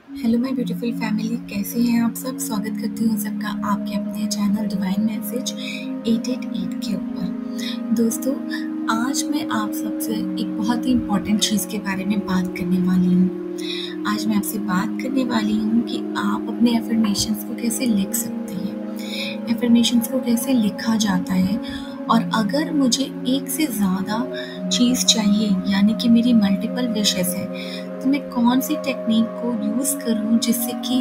Hello my beautiful family, कैसे हैं आप सब। स्वागत करती हूँ सबका आपके अपने चैनल डिवाइन मैसेज 888 के ऊपर। दोस्तों, आज मैं आप सबसे एक बहुत ही इम्पॉर्टेंट चीज़ के बारे में बात करने वाली हूँ। आज मैं आपसे बात करने वाली हूँ कि आप अपने एफर्मेशंस को कैसे लिख सकते हैं, एफर्मेशंस को कैसे लिखा जाता है। और अगर मुझे एक से ज़्यादा चीज़ चाहिए, यानी कि मेरी मल्टीपल विशेस है, तो मैं कौन सी टेक्निक को यूज़ करूं जिससे कि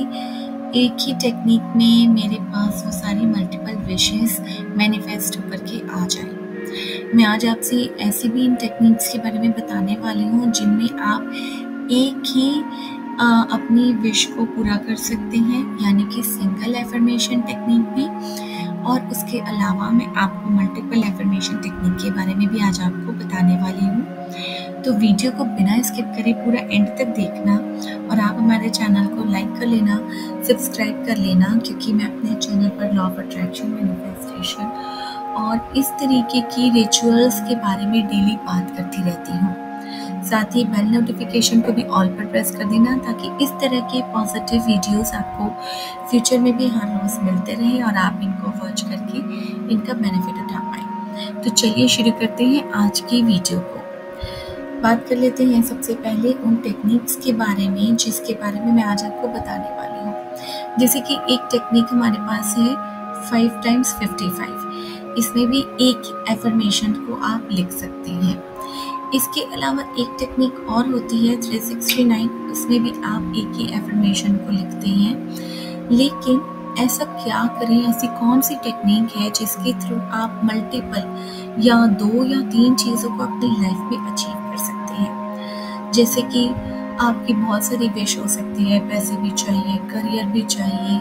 एक ही टेक्निक में मेरे पास वो सारी मल्टीपल विशेस मैनिफेस्ट होकर के आ जाए। मैं आज आपसे ऐसी भी इन टेक्निक्स के बारे में बताने वाली हूँ जिनमें आप एक ही अपनी विश को पूरा कर सकते हैं, यानी कि सिंगल एफर्मेशन टेक्निक भी। और उसके अलावा मैं आपको मल्टीपल एफर्मेशन टेक्निक के बारे में भी आज आपको बताने वाली हूँ। तो वीडियो को बिना स्किप करे पूरा एंड तक देखना, और आप हमारे चैनल को लाइक कर लेना, सब्सक्राइब कर लेना, क्योंकि मैं अपने चैनल पर लॉ ऑफ अट्रैक्शन, मैनिफेस्टेशन और इस तरीके की रिचुअल्स के बारे में डेली बात करती रहती हूँ। साथ ही बेल नोटिफिकेशन को भी ऑल पर प्रेस कर देना, ताकि इस तरह के पॉजिटिव वीडियोस आपको फ्यूचर में भी हर रोज़ मिलते रहे और आप इनको वॉच करके इनका बेनिफिट उठा पाएँ। तो चलिए शुरू करते हैं आज की वीडियो को। बात कर लेते हैं सबसे पहले उन टेक्निक्स के बारे में जिसके बारे में मैं आज आपको बताने वाली हूँ। जैसे कि एक टेक्निक हमारे पास है 5 times 55। इसमें भी एक एफर्मेशन को आप लिख सकते हैं। इसके अलावा एक टेक्निक और होती है 369। उसमें भी आप एक ही एफर्मेशन को लिखते हैं। लेकिन ऐसा क्या करें, ऐसी कौन सी टेक्निक है जिसके थ्रू आप मल्टीपल या 2 या 3 चीज़ों को अपनी लाइफ में अचीव कर सकते हैं। जैसे कि आपकी बहुत सारी विश हो सकती है, पैसे भी चाहिए, करियर भी चाहिए,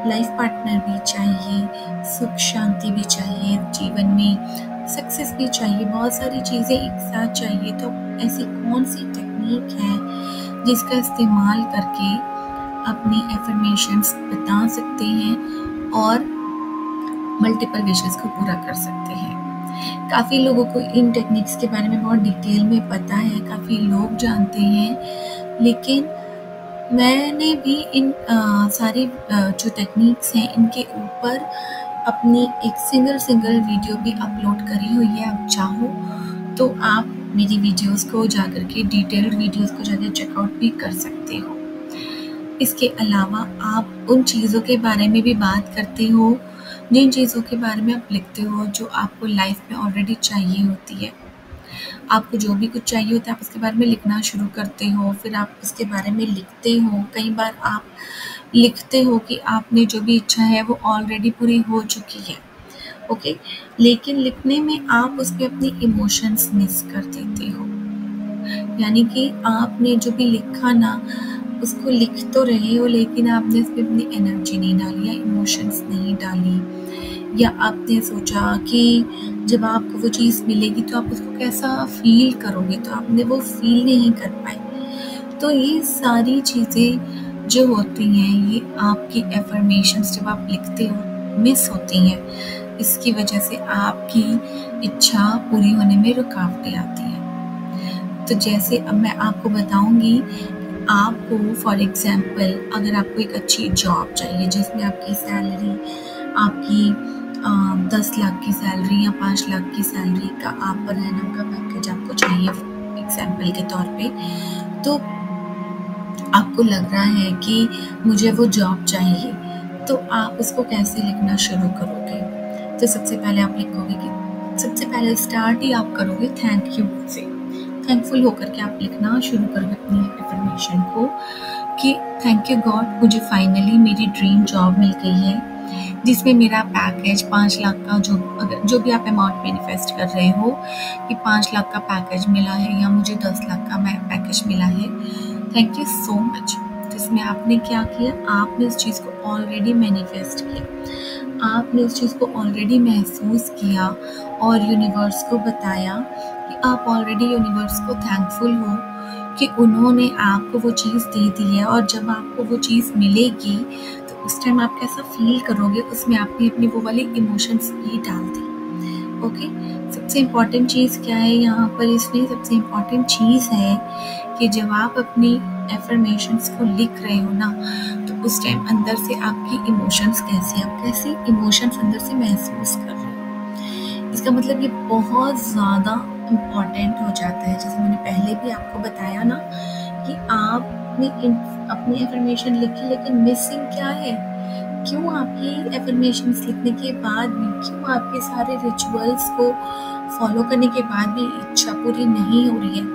लाइफ पार्टनर भी चाहिए, सुख शांति भी चाहिए, जीवन में सक्सेस भी चाहिए, बहुत सारी चीज़ें एक साथ चाहिए। तो ऐसी कौन सी टेक्निक है जिसका इस्तेमाल करके अपनी एफर्मेशंस बता सकते हैं और मल्टीपल विशेस को पूरा कर सकते हैं। काफ़ी लोगों को इन टेक्निक्स के बारे में बहुत डिटेल में पता है, काफ़ी लोग जानते हैं, लेकिन मैंने भी इन सारी जो टेक्निक्स हैं इनके ऊपर अपनी एक सिंगल वीडियो भी अपलोड करी हुई है। आप चाहो तो आप मेरी वीडियोस को जाकर के, डिटेल्ड वीडियोस को जाकर चेकआउट भी कर सकते हो। इसके अलावा आप उन चीज़ों के बारे में भी बात करते हो जिन चीज़ों के बारे में आप लिखते हो, जो आपको लाइफ में ऑलरेडी चाहिए होती है। आपको जो भी कुछ चाहिए होता है आप उसके बारे में लिखना शुरू करते हो, फिर आप उसके बारे में लिखते हो। कई बार आप लिखते हो कि आपने जो भी इच्छा है वो ऑलरेडी पूरी हो चुकी है, ओके, लेकिन लिखने में आप उसमें अपनी इमोशंस मिस कर देते हो। यानी कि आपने जो भी लिखा ना, उसको लिख तो रहे हो, लेकिन आपने उसमें अपनी एनर्जी नहीं डाली या इमोशंस नहीं डाली, या आपने सोचा कि जब आपको वो चीज़ मिलेगी तो आप उसको कैसा फील करोगे, तो आपने वो फील नहीं कर पाए। तो ये सारी चीज़ें जो होती हैं, ये आपकी एफर्मेशंस जब आप लिखते हो मिस होती हैं। इसकी वजह से आपकी इच्छा पूरी होने में रुकावटें आती हैं। तो जैसे अब मैं आपको बताऊंगी, आपको फॉर एग्जांपल अगर आपको एक अच्छी जॉब चाहिए जिसमें आपकी सैलरी, आपकी 10 लाख की सैलरी या 5 लाख की सैलरी का आप पर एनम का पैकेज आपको चाहिए एग्जांपल के तौर पे, तो आपको लग रहा है कि मुझे वो जॉब चाहिए, तो आप उसको कैसे लिखना शुरू करोगे। तो सबसे पहले आप लिखोगे कि सबसे पहले स्टार्ट ही आप करोगे थैंक यू से। थैंकफुल होकर के आप लिखना शुरू करोगे अपनी एफर्मेशन को कि थैंक यू गॉड, मुझे फाइनली मेरी ड्रीम जॉब मिल गई है जिसमें मेरा पैकेज 5 लाख का, जो भी आप अमाउंट मैनिफेस्ट कर रहे हो कि 5 लाख का पैकेज मिला है या मुझे 10 लाख का पैकेज मिला है, थैंक यू सो मच। तो इसमें आपने क्या किया, आपने उस चीज़ को ऑलरेडी मैनिफेस्ट किया, आपने उस चीज़ को ऑलरेडी महसूस किया और यूनिवर्स को बताया कि आप ऑलरेडी यूनिवर्स को थैंकफुल हो कि उन्होंने आपको वो चीज़ दे दी है। और जब आपको वो चीज़ मिलेगी तो उस टाइम आप कैसा फील करोगे, उसमें आपने अपनी वो वाली इमोशंस भी डाल दी, ओके। सबसे इम्पॉर्टेंट चीज़ क्या है यहाँ पर, इसमें सबसे इम्पॉर्टेंट चीज़ है कि जब आप अपनी एफर्मेशंस को लिख रहे हो ना, तो उस टाइम अंदर से आपकी इमोशंस कैसी, आप कैसी इमोशंस अंदर से महसूस कर रहे हो, इसका मतलब ये बहुत ज़्यादा इम्पॉर्टेंट हो जाता है। जैसे मैंने पहले भी आपको बताया ना कि आपने अपनी एफर्मेशन लिखी, लेकिन मिसिंग क्या है, क्यों आपकी एफर्मेशंस लिखने के बाद भी, क्यों आपके सारे रिचुअल्स को फॉलो करने के बाद भी इच्छा पूरी नहीं हो रही है,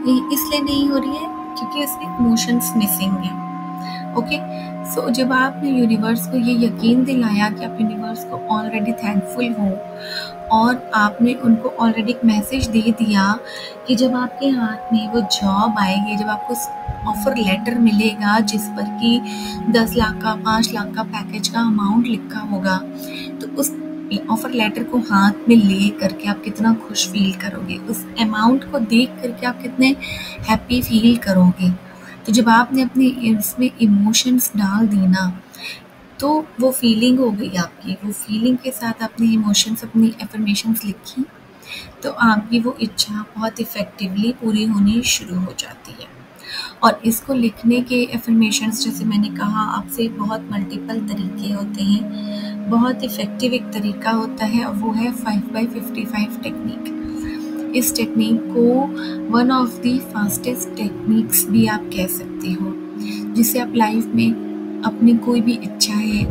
ये इसलिए नहीं हो रही है क्योंकि उसमें इमोशंस मिसिंग है। ओके, सो जब आपने यूनिवर्स को ये यकीन दिलाया कि आप यूनिवर्स को ऑलरेडी थैंकफुल हो, और आपने उनको ऑलरेडी एक मैसेज दे दिया कि जब आपके हाथ में वो जॉब आएगी, जब आपको ऑफर लेटर मिलेगा जिस पर कि 10 लाख का 5 लाख का पैकेज का अमाउंट लिखा होगा, तो उस ऑफर लेटर को हाथ में ले करके आप कितना खुश फील करोगे, उस अमाउंट को देख करके आप कितने हैप्पी फील करोगे। तो जब आपने अपने इसमें इमोशंस डाल दी ना, तो वो फीलिंग हो गई आपकी, वो फीलिंग के साथ आपने इमोशंस, अपनी एफर्मेशंस लिखी, तो आपकी वो इच्छा बहुत इफ़ेक्टिवली पूरी होनी शुरू हो जाती है। और इसको लिखने के एफर्मेशंस, जैसे मैंने कहा आपसे, बहुत मल्टीपल तरीके होते हैं। बहुत इफ़ेक्टिव एक तरीका होता है और वो है 5x55 टेक्निक। इस टेक्निक को one of the fastest techniques भी आप कह सकते हो, जिससे आप लाइफ में अपनी कोई भी इच्छा है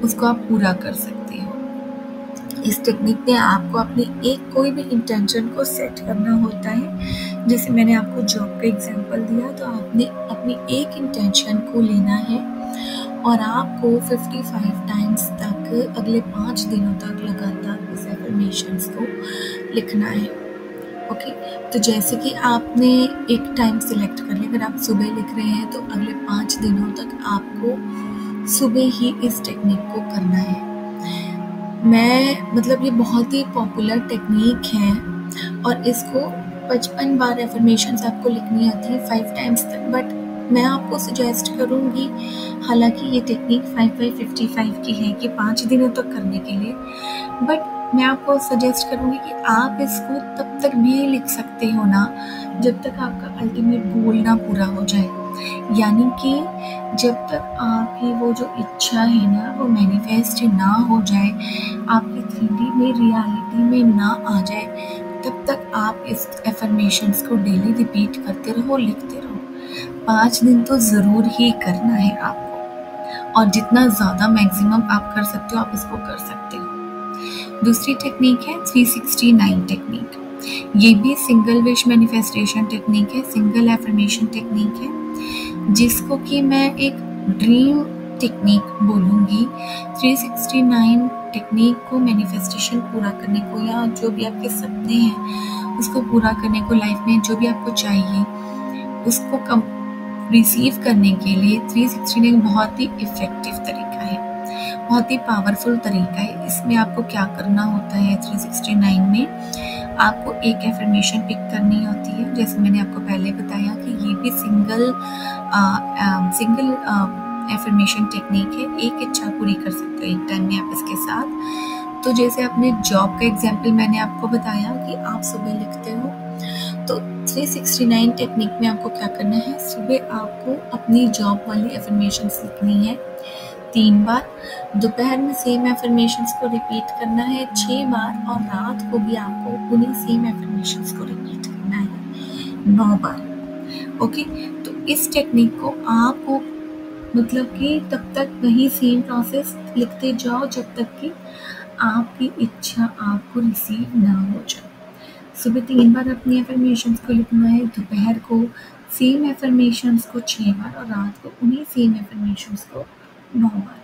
उसको आप पूरा कर सकते हो। इस टेक्निक में आपको अपनी एक कोई भी इंटेंशन को सेट करना होता है। जैसे मैंने आपको जॉब का एग्जांपल दिया, तो आपने अपनी एक इंटेंशन को लेना है और आपको 55 टाइम्स तक अगले 5 दिनों तक लगातार इस एफर्मेशंस को लिखना है। ओके, तो जैसे कि आपने एक टाइम सिलेक्ट कर लिया, अगर आप सुबह लिख रहे हैं तो अगले 5 दिनों तक आपको सुबह ही इस टेक्निक को करना है। ये बहुत ही पॉपुलर टेक्निक है और इसको 55 बार एफर्मेशंस आपको लिखनी आती है 5 टाइम्स तक। बट मैं आपको सजेस्ट करूँगी, हालांकि ये टेक्निक 5x55 की है कि 5 दिनों तक करने के लिए, बट मैं आपको सजेस्ट करूँगी कि आप इसको तब तक भी लिख सकते हो ना जब तक आपका अल्टीमेट गोल ना पूरा हो जाए। यानी कि जब तक आपकी वो जो इच्छा है ना वो मैनिफेस्ट ना हो जाए, आपकी 3D में रियलिटी में ना आ जाए, तब तक आप इस एफर्मेशंस को डेली रिपीट करते रहो, लिखते रहो। 5 दिन तो ज़रूर ही करना है आपको, और जितना ज़्यादा मैक्सिमम आप कर सकते हो आप इसको कर सकते हो। दूसरी टेक्निक है 369 टेक्निक। ये भी सिंगल विश मैनिफेस्टेशन टेक्निक है, सिंगल एफर्मेशन टेक्निक है, जिसको कि मैं एक ड्रीम टेक्निक बोलूँगी। 369 टेक्निक को मैनिफेस्टेशन पूरा करने को, या जो भी आपके सपने हैं उसको पूरा करने को, लाइफ में जो भी आपको चाहिए उसको रिसीव करने के लिए 369 बहुत ही इफ़ेक्टिव तरीका है, बहुत ही पावरफुल तरीका है। इसमें आपको क्या करना होता है, 369 में आपको एक एफर्मेशन पिक करनी होती है। जैसे मैंने आपको पहले बताया कि ये भी सिंगल एफर्मेशन टेक्निक है, एक इच्छा पूरी कर सकते हो एक टाइम में आप इसके साथ। तो जैसे अपने जॉब का एग्जाम्पल मैंने आपको बताया कि आप सुबह लिखते हो, तो 369 टेक्निक में आपको क्या करना है, सुबह आपको अपनी जॉब वाली एफर्मेशंस लिखनी है 3 बार, दोपहर में सेम एफर्मेशंस को रिपीट करना है 6 बार, और रात को भी आपको उन्हीं सेम एफर्मेशंस को रिपीट करना है 9 बार। ओके, तो इस टेक्निक को आपको कि तब तक वही सेम प्रोसेस लिखते जाओ जब तक कि आपकी इच्छा आपको रिसीव ना हो जाए। सुबह 3 बार अपनी एफर्मेशंस को लिखना है, दोपहर को सेम एफर्मेशंस को 6 बार, और रात को उन्हीं सेम एफर्मेशंस को 9 बार।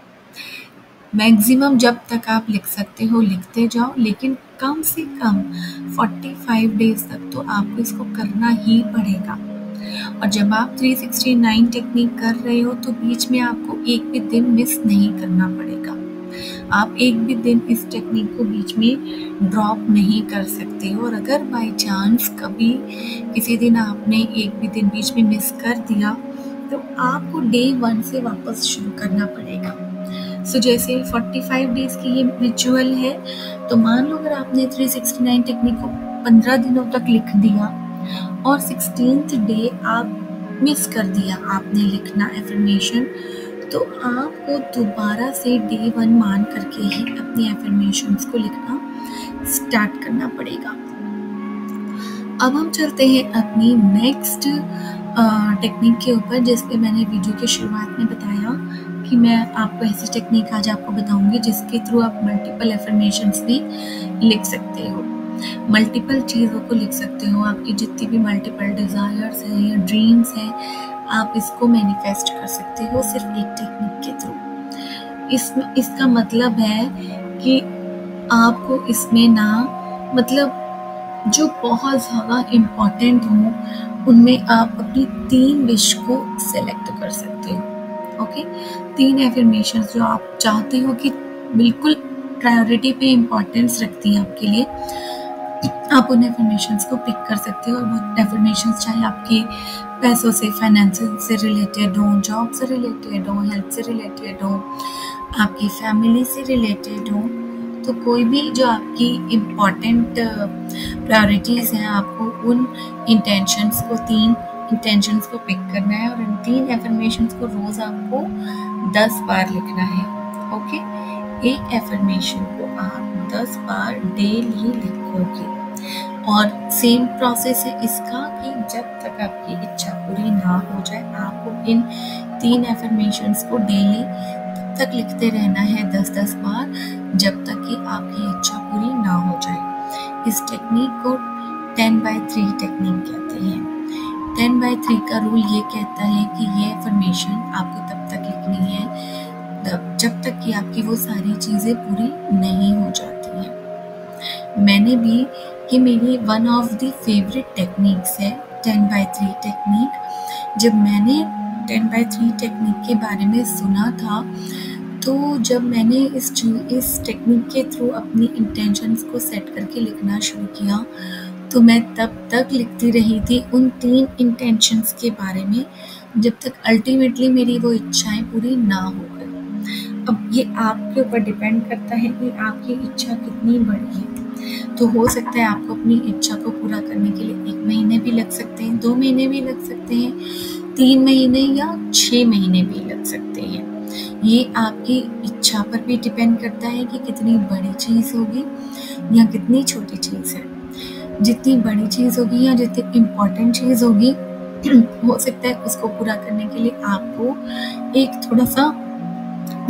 मैक्सिमम जब तक आप लिख सकते हो लिखते जाओ, लेकिन कम से कम 45 डेज तक तो आपको इसको करना ही पड़ेगा। और जब आप 369 टेक्निक कर रहे हो तो बीच में आपको एक भी दिन मिस नहीं करना पड़ेगा। आप एक भी दिन इस टेक्निक को बीच में ड्रॉप नहीं कर सकते हो, और अगर बाय चांस कभी किसी दिन आपने एक भी दिन बीच में मिस कर दिया तो आपको डे 1 से वापस शुरू करना पड़ेगा। सो जैसे 45 डेज की ये रिचुअल है, तो मान लो अगर आपने 369 टेक्निक को 15 दिनों तक लिख दिया और 16th डे आप मिस कर दिया आपने लिखना एफर्मेशन, तो आपको दोबारा से डे 1 मान करके ही अपनी एफर्मेशंस को लिखना स्टार्ट करना पड़ेगा। अब हम चलते हैं अपनी नेक्स्ट टेक्निक के ऊपर, जिसपे मैंने वीडियो के शुरुआत में बताया कि मैं आपको ऐसी टेक्निक आज आपको बताऊंगी जिसके थ्रू आप मल्टीपल एफर्मेशंस भी लिख सकते हो, मल्टीपल चीज़ों को लिख सकते हो। आपकी जितनी भी मल्टीपल डिज़ायर्स हैं या ड्रीम्स हैं, आप इसको मैनिफेस्ट कर सकते हो सिर्फ एक टेक्निक के थ्रू। इसका मतलब है कि आपको इसमें ना, मतलब जो बहुत ज़्यादा इम्पॉर्टेंट हो, उनमें आप अपनी 3 विश को सेलेक्ट कर सकते हो। ओके, 3 एफर्मेशंस जो आप चाहते हो कि बिल्कुल प्रायोरिटी पे इम्पोर्टेंस रखती हैं आपके लिए, आप उन एफर्मेशंस को पिक कर सकते हो। और वो एफर्मेशंस चाहे आपके पैसों से, फाइनेंस से रिलेटेड हो, जॉब से रिलेटेड हो, हेल्थ से रिलेटेड हो, आपकी फैमिली से रिलेटेड हो, तो कोई भी जो आपकी इम्पॉर्टेंट प्रायोरिटीज़ हैं, आपको उन इंटेंशंस को, 3 इंटेंशंस को पिक करना है और इन 3 एफर्मेशंस को रोज़ आपको 10 बार लिखना है। ओके, एक एफर्मेशन को आप 10 बार डेली लिखोगे और सेम प्रोसेस है इसका कि जब तक आपकी इच्छा पूरी ना हो जाए, आपको इन 3 एफर्मेशंस को डेली तक लिखते रहना है 10-10 बार, जब तक कि आपकी इच्छा पूरी ना हो जाए। इस टेक्निक को 10x3 टेक्निक कहते हैं। 10x3 का रूल ये कहता है कि ये एफर्मेशन आपको तब तक लिखनी है जब तक कि आपकी वो सारी चीज़ें पूरी नहीं हो जाती हैं। मैंने भी, ये मेरी one of the favourite techniques है 10x3 टेक्निक। जब मैंने 10x3 टेक्निक के बारे में सुना था, तो जब मैंने इस टेक्निक के थ्रू अपनी इंटेंशंस को सेट करके लिखना शुरू किया, तो मैं तब तक लिखती रही थी उन 3 इंटेंशंस के बारे में जब तक अल्टीमेटली मेरी वो इच्छाएं पूरी ना हो गई। अब ये आपके ऊपर डिपेंड करता है कि आपकी इच्छा कितनी बड़ी है। तो हो सकता है आपको अपनी इच्छा को पूरा करने के लिए 1 महीने भी लग सकते हैं, 2 महीने भी लग सकते हैं, 3 महीने या 6 महीने भी लग सकते हैं। ये आपकी इच्छा पर भी डिपेंड करता है कि कितनी बड़ी चीज़ होगी या कितनी छोटी चीज़ है। जितनी बड़ी चीज़ होगी या जितनी इम्पोर्टेंट चीज़ होगी, हो सकता है उसको पूरा करने के लिए आपको एक थोड़ा सा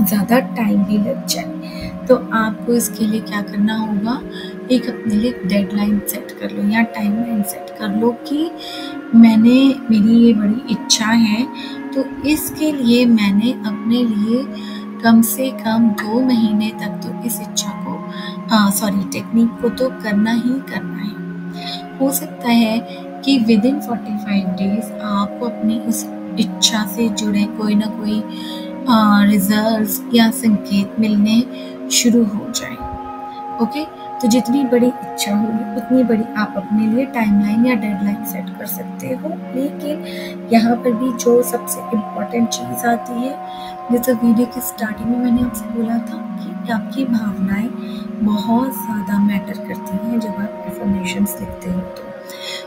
ज़्यादा टाइम भी लग जाए। तो आपको इसके लिए क्या करना होगा, एक अपने लिए डेडलाइन सेट कर लो या टाइमलाइन सेट कर लो कि मेरी ये बड़ी इच्छा है, तो इसके लिए मैंने अपने लिए कम से कम 2 महीने तक तो इस इच्छा को टेक्निक को तो करना ही करना है। हो सकता है कि विदिन 45 डेज आपको अपनी उस इच्छा से जुड़े कोई ना कोई रिजल्ट्स या संकेत मिलने शुरू हो जाए। ओके, तो जितनी बड़ी इच्छा होगी उतनी बड़ी आप अपने लिए टाइमलाइन या डेडलाइन सेट कर सकते हो। लेकिन यहाँ पर भी जो सबसे इम्पोर्टेंट चीज़ आती है, जैसे वीडियो की स्टार्टिंग में मैंने आपसे बोला था कि आपकी भावनाएं बहुत ज़्यादा मैटर करती हैं जब आप एफर्मेशंस लिखते हो।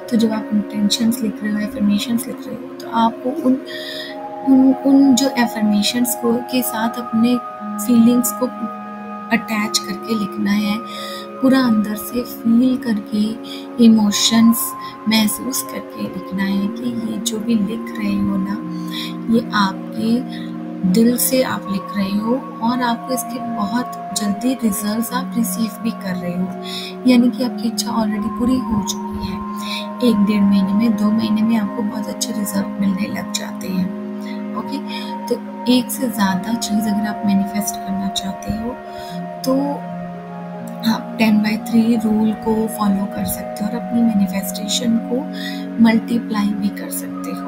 तो जब आप इंटेंशंस लिख रहे हो, एफर्मेशंस लिख रहे हो, तो आपको उन जो एफर्मेशंस को के साथ अपने फीलिंग्स को अटैच करके लिखना है, पूरा अंदर से फील करके, इमोशंस महसूस करके लिखना है कि ये जो भी लिख रहे हो ना, ये आपके दिल से आप लिख रहे हो और आपको इसके बहुत जल्दी रिजल्ट्स आप रिसीव भी कर रहे हो। यानी कि आपकी इच्छा ऑलरेडी पूरी हो चुकी है। 1-1.5 महीने में, 2 महीने में आपको बहुत अच्छे रिजल्ट मिलने लग जाते हैं। ओके, तो एक से ज़्यादा चीज़ अगर आप मैनिफेस्ट करना चाहते हो तो आप 10x3 रूल को फॉलो कर सकते हो और अपनी मैनिफेस्टेशन को मल्टीप्लाई भी कर सकते हो।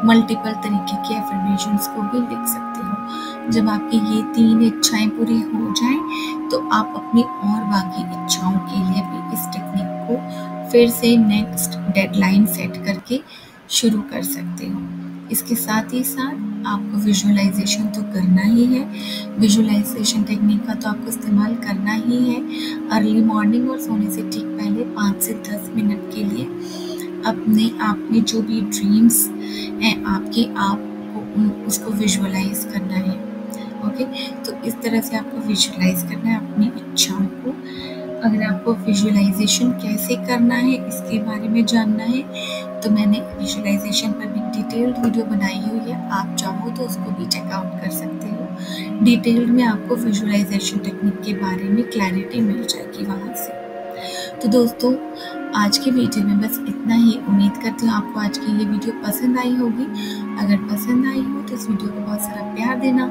मल्टीपल तरीके के एफर्मेशंस को भी लिख सकते हो। जब आपकी ये 3 इच्छाएं पूरी हो जाएं, तो आप अपनी और बाकी इच्छाओं के लिए भी इस टेक्निक को फिर से नेक्स्ट डेडलाइन सेट करके शुरू कर सकते हो। इसके साथ ही साथ आपको विजुअलाइजेशन तो करना ही है। विजुअलाइजेशन टेक्निक का तो आपको इस्तेमाल करना ही है। अर्ली मॉर्निंग और सोने से ठीक पहले 5 से 10 मिनट के लिए अपने आप में जो भी ड्रीम्स हैं आपके, आपको उसको विजुअलाइज करना है। ओके, तो इस तरह से आपको विजुअलाइज करना है अपनी इच्छाओं को। अगर आपको विजुअलाइजेशन कैसे करना है इसके बारे में जानना है तो मैंने विजुअलाइजेशन पर भी डिटेल्ड वीडियो बनाई हुई है, आप चाहो तो उसको भी चेकआउट कर सकते हो। डिटेल्ड में आपको विजुअलाइजेशन टेक्निक के बारे में क्लैरिटी मिल जाएगी वहाँ से। तो दोस्तों, आज की वीडियो में बस इतना ही। उम्मीद करती हूँ आपको आज की ये वीडियो पसंद आई होगी। अगर पसंद आई हो तो इस वीडियो को बहुत सारा प्यार देना,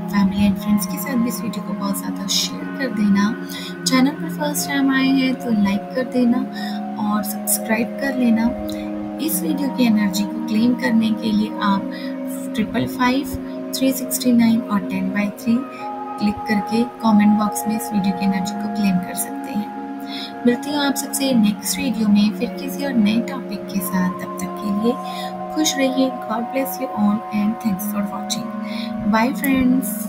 फैमिली एंड फ्रेंड्स के साथ भी इस वीडियो को बहुत ज़्यादा शेयर कर देना। चैनल पर फर्स्ट टाइम आए हैं तो लाइक कर देना और सब्सक्राइब कर लेना। इस वीडियो की एनर्जी को क्लेम करने के लिए आप 555, 369 और 10/3 क्लिक करके कमेंट बॉक्स में इस वीडियो की एनर्जी को क्लेम कर सकते हैं। मिलती हूँ आप सबसे नेक्स्ट वीडियो में फिर किसी और नए टॉपिक के साथ। तब तक के लिए खुश रहिए। God bless you all and thanks for watching. Bye friends.